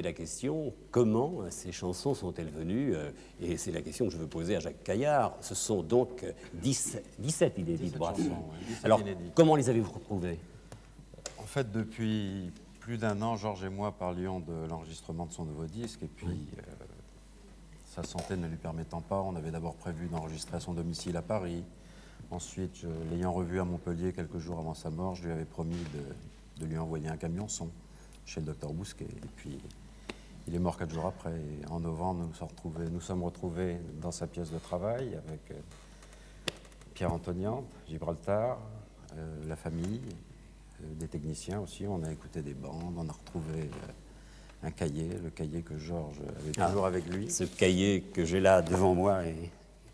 La question, comment ces chansons sont-elles venues et c'est la question que je veux poser à Jacques Caillard. Ce sont donc 17 inédits de Brassens. Chansons, ouais, 17 Alors, inédits. comment les avez-vous retrouvés? En fait, depuis plus d'un an, Georges et moi parlions de l'enregistrement de son nouveau disque. Et puis, sa santé ne lui permettant pas, on avait d'abord prévu d'enregistrer à son domicile à Paris. Ensuite, l'ayant revu à Montpellier quelques jours avant sa mort, je lui avais promis de lui envoyer un camion son chez le docteur Bousquet. Et puis, il est mort 4 jours après. Et en novembre, nous sommes retrouvés dans sa pièce de travail avec Pierre Antonian, Gibraltar, la famille, des techniciens aussi. On a écouté des bandes, on a retrouvé un cahier, le cahier que Georges avait toujours avec lui. Ce cahier que j'ai là devant moi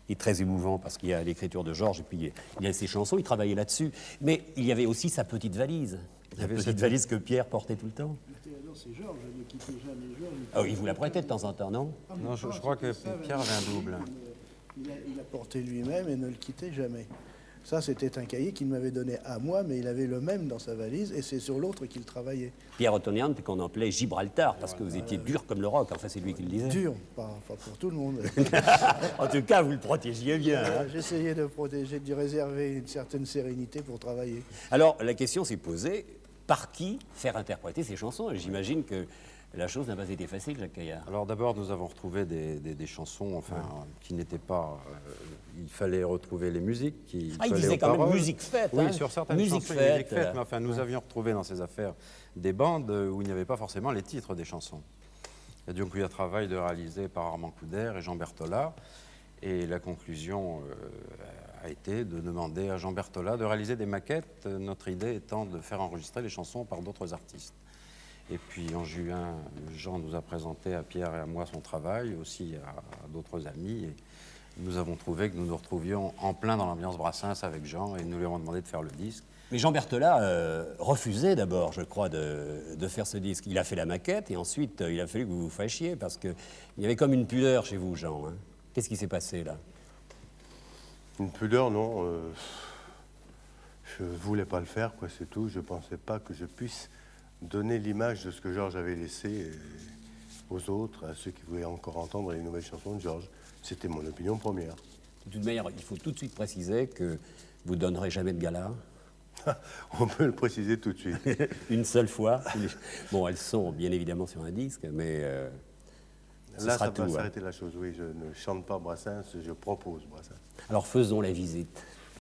est très émouvant parce qu'il y a l'écriture de Georges et puis il y a ses chansons, il travaillait là-dessus. Mais il y avait aussi sa petite valise. La petite valise que Pierre portait tout le temps. C'est Georges, ne quittez jamais Georges. Oh, il vous la prêtait de temps en temps, non? Non, je crois que Pierre avait un double. Il a porté lui-même et ne le quittait jamais. Ça, c'était un cahier qu'il m'avait donné à moi, mais il avait le même dans sa valise, et c'est sur l'autre qu'il travaillait. Pierre Antonian, qu'on appelait Gibraltar, parce que vous étiez dur comme le roc. Enfin, c'est lui qui le disait. Dur, pas pour tout le monde. En tout cas, vous le protégiez bien. Hein. J'essayais de protéger, de lui réserver une certaine sérénité pour travailler. Alors, la question s'est posée, par qui faire interpréter ces chansons? Et j'imagine que la chose n'a pas été facile, Jacques Caillard. Alors d'abord, nous avons retrouvé des chansons, enfin, qui n'étaient pas... il fallait retrouver les musiques. Il disait quand même musique faite. Oui, hein, sur certaines musique chansons, faite, musique faite, mais enfin, nous avions retrouvé dans ces affaires des bandes où il n'y avait pas forcément les titres des chansons. Il y a donc eu un travail de réalisé par Armand Couder et Jean Berthollat, et la conclusion a été de demander à Jean Berthollat de réaliser des maquettes, notre idée étant de faire enregistrer les chansons par d'autres artistes. Et puis en juin, Jean nous a présenté à Pierre et à moi son travail, aussi à d'autres amis. Et nous avons trouvé que nous nous retrouvions en plein dans l'ambiance Brassens avec Jean et nous lui avons demandé de faire le disque. Mais Jean Berthollat refusait d'abord, je crois, de faire ce disque. Il a fait la maquette et ensuite il a fallu que vous vous fâchiez parce qu'il y avait comme une pudeur chez vous, Jean. Hein. Qu'est-ce qui s'est passé là? Une pudeur, non. Je voulais pas le faire, quoi, c'est tout. Je pensais pas que je puisse donner l'image de ce que Georges avait laissé aux autres, à ceux qui voulaient encore entendre les nouvelles chansons de Georges. C'était mon opinion première. De toute manière, il faut tout de suite préciser que vous ne donnerez jamais de gala. On peut le préciser tout de suite. Une seule fois. Bon, elles sont bien évidemment sur un disque, mais là, ça va s'arrêter la chose. Oui, je ne chante pas Brassens, je propose Brassens. Alors faisons la visite.